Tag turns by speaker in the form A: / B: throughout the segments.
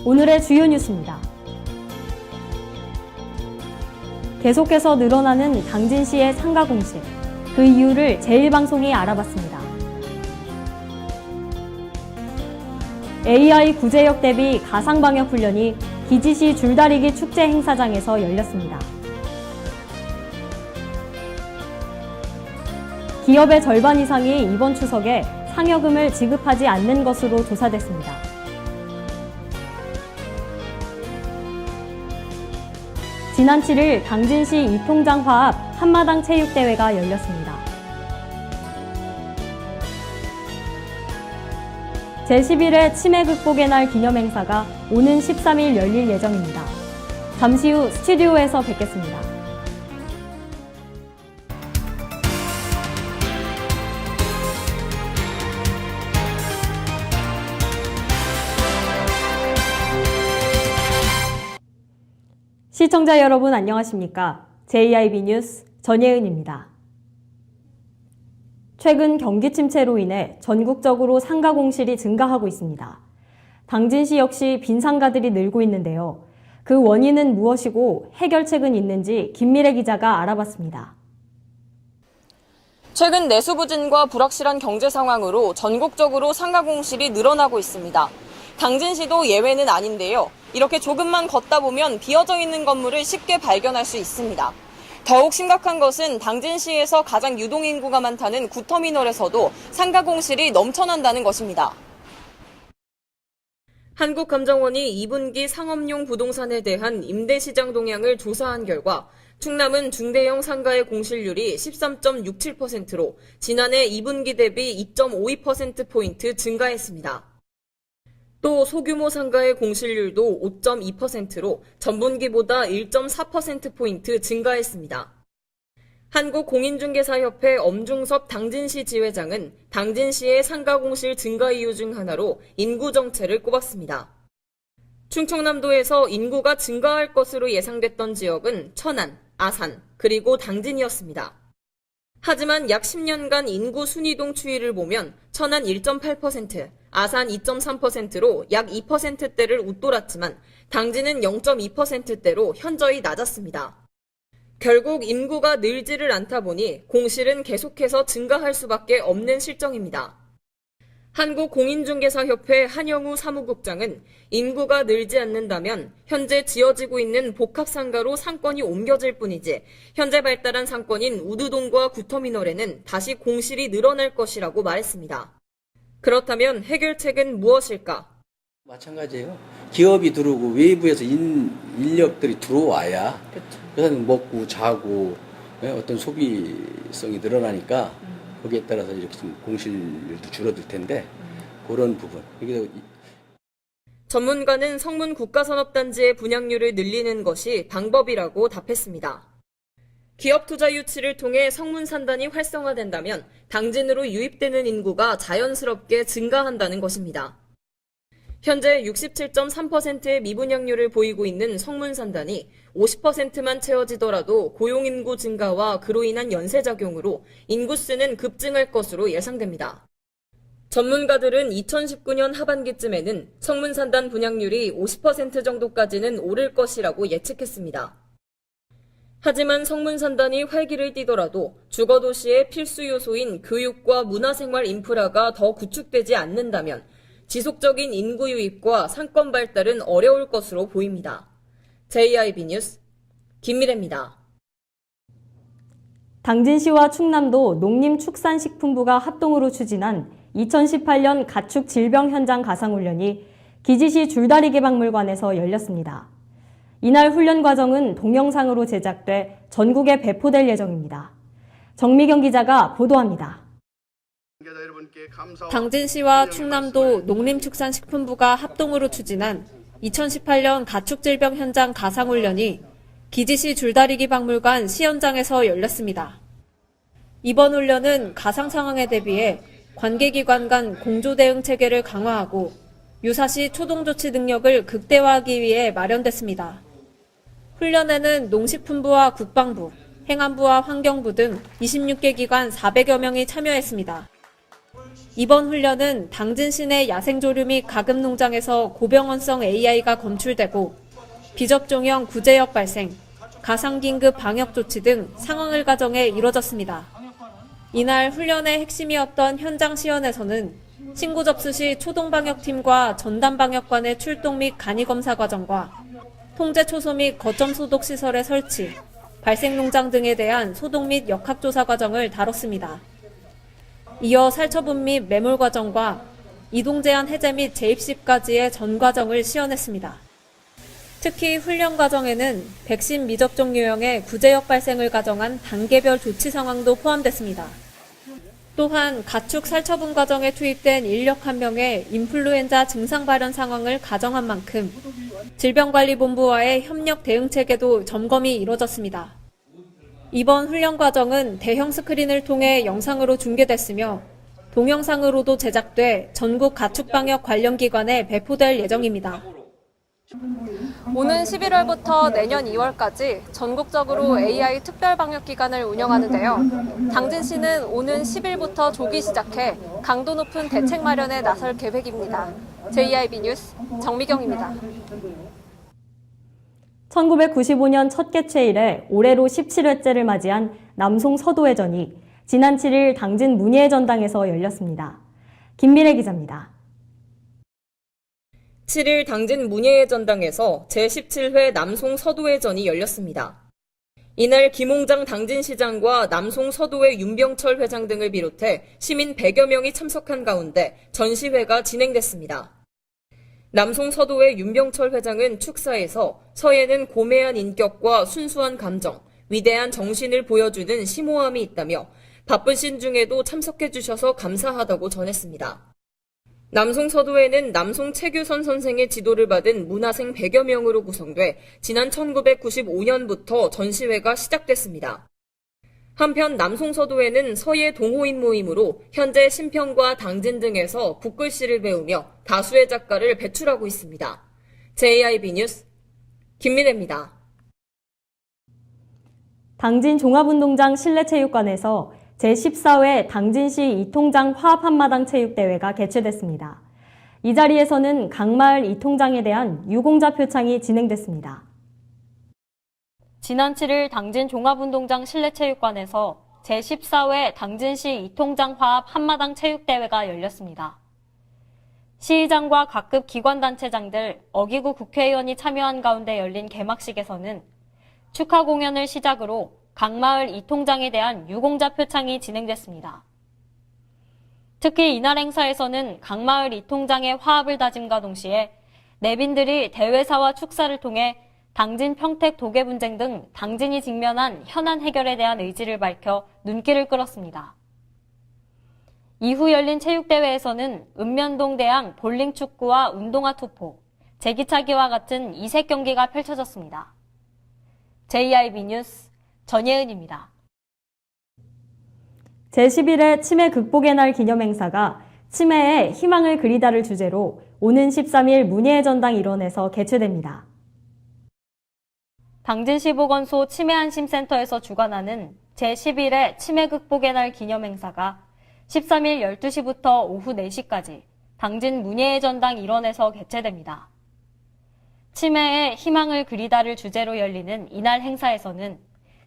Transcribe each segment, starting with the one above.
A: 오늘의 주요 뉴스입니다. 계속해서 늘어나는 당진시의 상가 공실, 그 이유를 제1방송이 알아봤습니다. AI 구제역 대비 가상방역 훈련이 기지시 줄다리기 축제 행사장에서 열렸습니다. 기업의 절반 이상이 이번 추석에 상여금을 지급하지 않는 것으로 조사됐습니다. 지난 7일 당진시 이통장 화합 한마당 체육대회가 열렸습니다. 제11회 치매 극복의 날 기념행사가 오는 13일 열릴 예정입니다. 잠시 후 스튜디오에서 뵙겠습니다. 시청자 여러분 안녕하십니까? JIB 뉴스 전예은입니다. 최근 경기 침체로 인해 전국적으로 상가 공실이 증가하고 있습니다. 당진시 역시 빈 상가들이 늘고 있는데요. 그 원인은 무엇이고 해결책은 있는지 김미래 기자가 알아봤습니다.
B: 최근 내수 부진과 불확실한 경제 상황으로 전국적으로 상가 공실이 늘어나고 있습니다. 당진시도 예외는 아닌데요. 이렇게 조금만 걷다 보면 비어져 있는 건물을 쉽게 발견할 수 있습니다. 더욱 심각한 것은 당진시에서 가장 유동인구가 많다는 구터미널에서도 상가 공실이 넘쳐난다는 것입니다. 한국감정원이 2분기 상업용 부동산에 대한 임대시장 동향을 조사한 결과 충남은 중대형 상가의 공실률이 13.67%로 지난해 2분기 대비 2.52%포인트 증가했습니다. 또 소규모 상가의 공실률도 5.2%로 전분기보다 1.4%포인트 증가했습니다. 한국공인중개사협회 엄중섭 당진시 지회장은 당진시의 상가 공실 증가 이유 중 하나로 인구 정체를 꼽았습니다. 충청남도에서 인구가 증가할 것으로 예상됐던 지역은 천안, 아산, 그리고 당진이었습니다. 하지만 약 10년간 인구 순이동 추이를 보면 천안 1.8%, 아산 2.3%로 약 2%대를 웃돌았지만 당진은 0.2%대로 현저히 낮았습니다. 결국 인구가 늘지를 않다 보니 공실은 계속해서 증가할 수밖에 없는 실정입니다. 한국공인중개사협회 한영우 사무국장은 인구가 늘지 않는다면 현재 지어지고 있는 복합상가로 상권이 옮겨질 뿐이지 현재 발달한 상권인 우두동과 구터미널에는 다시 공실이 늘어날 것이라고 말했습니다. 그렇다면 해결책은 무엇일까?
C: 마찬가지예요. 기업이 들어오고 외부에서 인력들이 들어와야 그래서 먹고 자고 어떤 소비성이 늘어나니까 거기에 따라서 이렇게 좀 공실률도 줄어들 텐데 그런 부분.
B: 전문가는 성문 국가산업단지의 분양률을 늘리는 것이 방법이라고 답했습니다. 기업 투자 유치를 통해 성문 산단이 활성화된다면 당진으로 유입되는 인구가 자연스럽게 증가한다는 것입니다. 현재 67.3%의 미분양률을 보이고 있는 성문 산단이 50%만 채워지더라도 고용인구 증가와 그로 인한 연쇄작용으로 인구수는 급증할 것으로 예상됩니다. 전문가들은 2019년 하반기쯤에는 성문 산단 분양률이 50% 정도까지는 오를 것이라고 예측했습니다. 하지만 성문 산단이 활기를 띠더라도 주거도시의 필수 요소인 교육과 문화생활 인프라가 더 구축되지 않는다면 지속적인 인구 유입과 상권 발달은 어려울 것으로 보입니다. JIB 뉴스 김미래입니다.
A: 당진시와 충남도 농림축산식품부가 합동으로 추진한 2018년 가축 질병 현장 가상훈련이 기지시 줄다리기 박물관에서 열렸습니다. 이날 훈련 과정은 동영상으로 제작돼 전국에 배포될 예정입니다. 정미경 기자가 보도합니다.
D: 당진시와 충남도 농림축산식품부가 합동으로 추진한 2018년 가축질병 현장 가상훈련이 기지시 줄다리기 박물관 시연장에서 열렸습니다. 이번 훈련은 가상 상황에 대비해 관계기관 간 공조 대응 체계를 강화하고 유사시 초동 조치 능력을 극대화하기 위해 마련됐습니다. 훈련에는 농식품부와 국방부, 행안부와 환경부 등 26개 기관 400여 명이 참여했습니다. 이번 훈련은 당진 시내 야생조류 및 가금농장에서 고병원성 AI가 검출되고 비접종형 구제역 발생, 가상긴급 방역조치 등 상황을 가정해 이뤄졌습니다. 이날 훈련의 핵심이었던 현장 시연에서는 신고 접수 시 초동방역팀과 전담방역관의 출동 및 간이검사 과정과 통제 초소 및 거점 소독 시설의 설치, 발생농장 등에 대한 소독 및 역학조사 과정을 다뤘습니다. 이어 살처분 및 매몰 과정과 이동 제한 해제 및 재입식까지의 전 과정을 시연했습니다. 특히 훈련 과정에는 백신 미접종 유형의 구제역 발생을 가정한 단계별 조치 상황도 포함됐습니다. 또한 가축 살처분 과정에 투입된 인력 1명의 인플루엔자 증상 발현 상황을 가정한 만큼 질병관리본부와의 협력 대응 체계도 점검이 이뤄졌습니다. 이번 훈련 과정은 대형 스크린을 통해 영상으로 중계됐으며 동영상으로도 제작돼 전국 가축방역 관련 기관에 배포될 예정입니다. 오는 11월부터 내년 2월까지 전국적으로 AI 특별방역 기간을 운영하는데요. 당진시는 오는 10일부터 조기 시작해 강도 높은 대책 마련에 나설 계획입니다. JIB 뉴스 정미경입니다.
A: 1995년 첫 개최 이래 올해로 17회째를 맞이한 남송 서도회전이 지난 7일 당진 문예회 전당에서 열렸습니다. 김미래 기자입니다.
B: 7일 당진 문예회 전당에서 제17회 남송 서도회전이 열렸습니다. 이날 김홍장 당진시장과 남송 서도회 윤병철 회장 등을 비롯해 시민 100여 명이 참석한 가운데 전시회가 진행됐습니다. 남송 서도회 윤병철 회장은 축사에서 서예는 고매한 인격과 순수한 감정, 위대한 정신을 보여주는 심오함이 있다며 바쁘신 중에도 참석해 주셔서 감사하다고 전했습니다. 남송 서도회는 남송 최규선 선생의 지도를 받은 문화생 100여 명으로 구성돼 지난 1995년부터 전시회가 시작됐습니다. 한편 남송 서도회는 서예 동호인 모임으로 현재 신평과 당진 등에서 붓글씨를 배우며 다수의 작가를 배출하고 있습니다. JIB 뉴스 김민혜입니다.
A: 당진 종합운동장 실내체육관에서 제14회 당진시 이통장 화합 한마당 체육대회가 개최됐습니다. 이 자리에서는 강마을 이통장에 대한 유공자 표창이 진행됐습니다.
E: 지난 7일 당진 종합운동장 실내체육관에서 제14회 당진시 이통장 화합 한마당 체육대회가 열렸습니다. 시의장과 각급 기관단체장들, 어기구 국회의원이 참여한 가운데 열린 개막식에서는 축하 공연을 시작으로 강마을 이통장에 대한 유공자 표창이 진행됐습니다. 특히 이날 행사에서는 강마을 이통장의 화합을 다짐과 동시에 내빈들이 대회사와 축사를 통해 당진 평택 도계 분쟁 등 당진이 직면한 현안 해결에 대한 의지를 밝혀 눈길을 끌었습니다. 이후 열린 체육대회에서는 읍면동 대항 볼링 축구와 운동화 투포, 제기차기와 같은 이색 경기가 펼쳐졌습니다. JIB 뉴스 전예은입니다.
A: 제11회 치매 극복의 날 기념행사가 치매에 희망을 그리다를 주제로 오는 13일 문예회 전당 일원에서 개최됩니다.
E: 당진시 보건소 치매안심센터에서 주관하는 제11회 치매 극복의 날 기념행사가 13일 12시부터 오후 4시까지 당진 문예회 전당 일원에서 개최됩니다. 치매에 희망을 그리다를 주제로 열리는 이날 행사에서는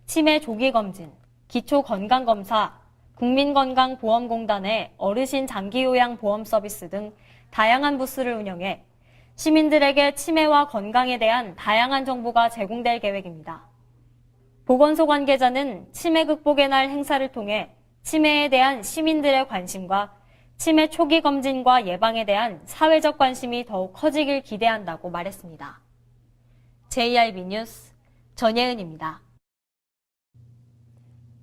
E: 치매 조기검진, 기초건강검사, 국민건강보험공단의 어르신 장기요양보험 서비스 등 다양한 부스를 운영해 시민들에게 치매와 건강에 대한 다양한 정보가 제공될 계획입니다. 보건소 관계자는 치매 극복의 날 행사를 통해 치매에 대한 시민들의 관심과 치매 초기 검진과 예방에 대한 사회적 관심이 더욱 커지길 기대한다고 말했습니다. JIB 뉴스 전예은입니다.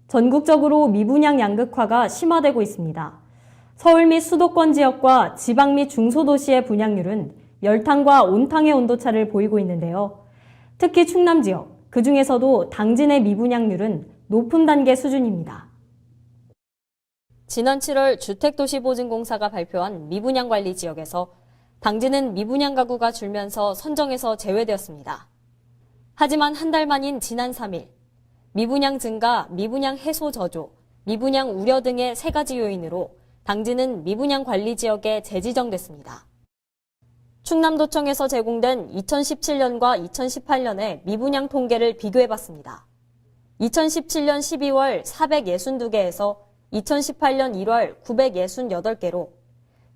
A: 전국적으로 미분양 양극화가 심화되고 있습니다. 서울 및 수도권 지역과 지방 및 중소도시의 분양률은 열탕과 온탕의 온도차를 보이고 있는데요. 특히 충남 지역, 그중에서도 당진의 미분양률은 높은 단계 수준입니다.
E: 지난 7월 주택도시보증공사가 발표한 미분양관리 지역에서 당진은 미분양 가구가 줄면서 선정에서 제외되었습니다. 하지만 한 달 만인 지난 3일, 미분양 증가, 미분양 해소 저조, 미분양 우려 등의 3가지 요인으로 당진은 미분양 관리 지역에 재지정됐습니다. 충남도청에서 제공된 2017년과 2018년의 미분양 통계를 비교해봤습니다. 2017년 12월 462개에서 2018년 1월 968개로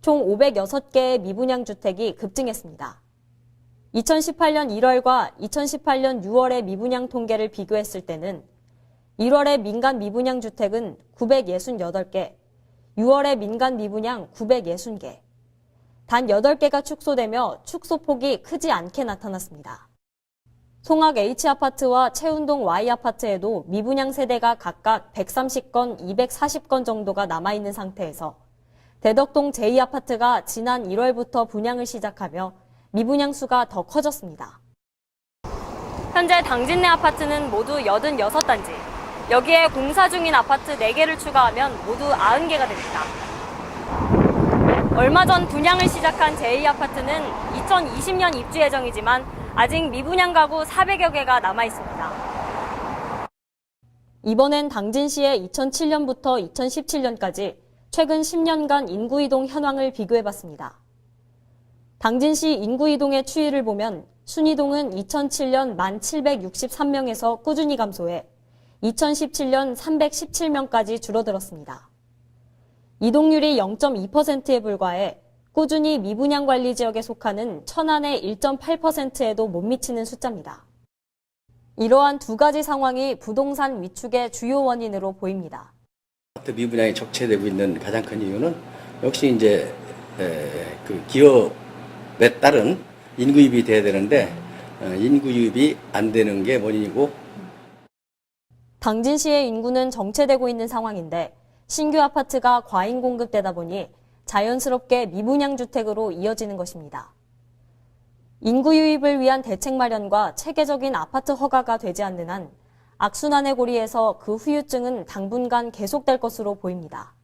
E: 총 506개의 미분양 주택이 급증했습니다. 2018년 1월과 2018년 6월의 미분양 통계를 비교했을 때는 1월의 민간 미분양 주택은 968개, 6월의 민간 미분양 960개, 단 8개가 축소되며 축소폭이 크지 않게 나타났습니다. 송악 H아파트와 채운동 Y아파트에도 미분양 세대가 각각 130건, 240건 정도가 남아있는 상태에서 대덕동 J아파트가 지난 1월부터 분양을 시작하며 미분양 수가 더 커졌습니다. 현재 당진 내 아파트는 모두 86단지, 여기에 공사 중인 아파트 4개를 추가하면 모두 90개가 됩니다. 얼마 전 분양을 시작한 J아파트는 2020년 입주 예정이지만 아직 미분양 가구 400여 개가 남아 있습니다. 이번엔 당진시의 2007년부터 2017년까지 최근 10년간 인구이동 현황을 비교해봤습니다. 당진시 인구이동의 추이를 보면 순이동은 2007년 1,763명에서 꾸준히 감소해 2017년 317명까지 줄어들었습니다. 이동률이 0.2%에 불과해 꾸준히 미분양 관리 지역에 속하는 천안의 1.8%에도 못 미치는 숫자입니다. 이러한 두 가지 상황이 부동산 위축의 주요 원인으로 보입니다.
C: 아파트 미분양이 적체되고 있는 가장 큰 이유는 역시 이제 그 기업에 따른 인구유입이 돼야 되는데 인구유입이 안 되는 게 원인이고,
E: 당진시의 인구는 정체되고 있는 상황인데 신규 아파트가 과잉 공급되다 보니 자연스럽게 미분양 주택으로 이어지는 것입니다. 인구 유입을 위한 대책 마련과 체계적인 아파트 허가가 되지 않는 한 악순환의 고리에서 그 후유증은 당분간 계속될 것으로 보입니다.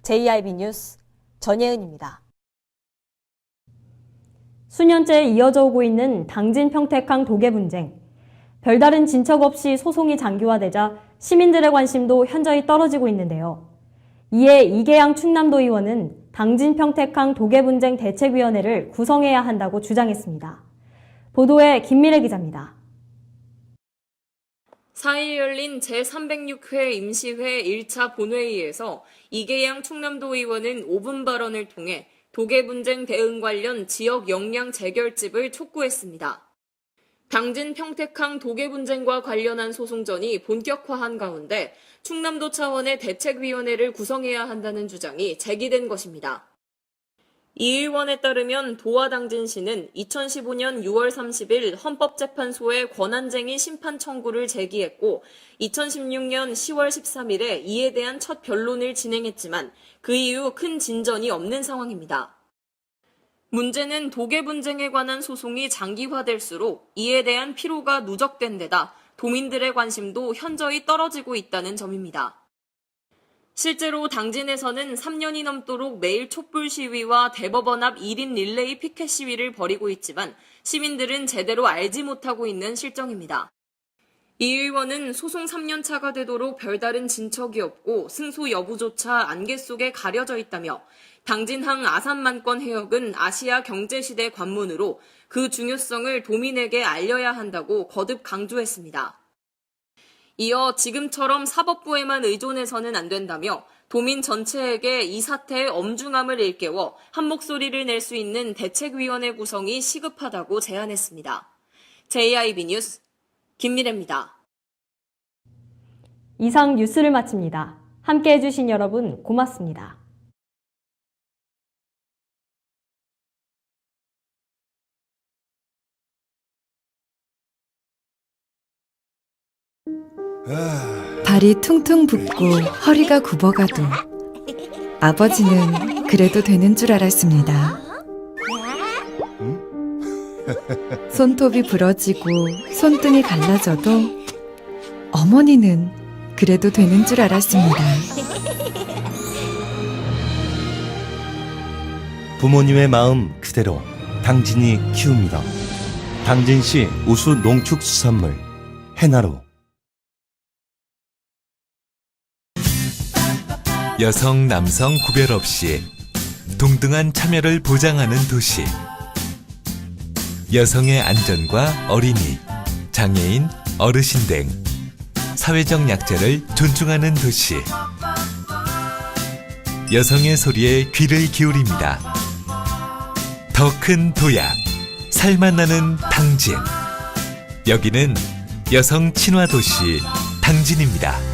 E: JIB 뉴스 전예은입니다.
A: 수년째 이어져 오고 있는 당진 평택항 도계 분쟁. 별다른 진척 없이 소송이 장기화되자 시민들의 관심도 현저히 떨어지고 있는데요. 이에 이계양 충남도 의원은 당진 평택항 도계 분쟁 대책위원회를 구성해야 한다고 주장했습니다. 보도에 김미래 기자입니다.
B: 4일 열린 제306회 임시회 1차 본회의에서 이계양 충남도 의원은 5분 발언을 통해 도계 분쟁 대응 관련 지역 역량 재결집을 촉구했습니다. 당진 평택항 도계 분쟁과 관련한 소송전이 본격화한 가운데 충남도 차원의 대책위원회를 구성해야 한다는 주장이 제기된 것입니다. 이 의원에 따르면 도와 당진시는 2015년 6월 30일 헌법재판소에 권한쟁의 심판 청구를 제기했고 2016년 10월 13일에 이에 대한 첫 변론을 진행했지만 그 이후 큰 진전이 없는 상황입니다. 문제는 도계 분쟁에 관한 소송이 장기화될수록 이에 대한 피로가 누적된 데다 도민들의 관심도 현저히 떨어지고 있다는 점입니다. 실제로 당진에서는 3년이 넘도록 매일 촛불 시위와 대법원 앞 1인 릴레이 피켓 시위를 벌이고 있지만 시민들은 제대로 알지 못하고 있는 실정입니다. 이 의원은 소송 3년차가 되도록 별다른 진척이 없고 승소 여부조차 안개 속에 가려져 있다며 당진항 아산만권 해역은 아시아 경제시대 관문으로 그 중요성을 도민에게 알려야 한다고 거듭 강조했습니다. 이어 지금처럼 사법부에만 의존해서는 안 된다며 도민 전체에게 이 사태의 엄중함을 일깨워 한 목소리를 낼 수 있는 대책위원회 구성이 시급하다고 제안했습니다. JIB 뉴스 김미래입니다.
A: 이상 뉴스를 마칩니다. 함께해 주신 여러분 고맙습니다.
F: 발이 퉁퉁 붓고 허리가 굽어가도 아버지는 그래도 되는 줄 알았습니다. 손톱이 부러지고 손등이 갈라져도 어머니는 그래도 되는 줄 알았습니다.
G: 부모님의 마음 그대로 당진이 키웁니다. 당진시 우수 농축수산물 해나루.
H: 여성, 남성 구별 없이 동등한 참여를 보장하는 도시. 여성의 안전과 어린이, 장애인, 어르신 등 사회적 약자를 존중하는 도시. 여성의 소리에 귀를 기울입니다. 더 큰 도약, 살맛 나는 당진. 여기는 여성 친화 도시 당진입니다.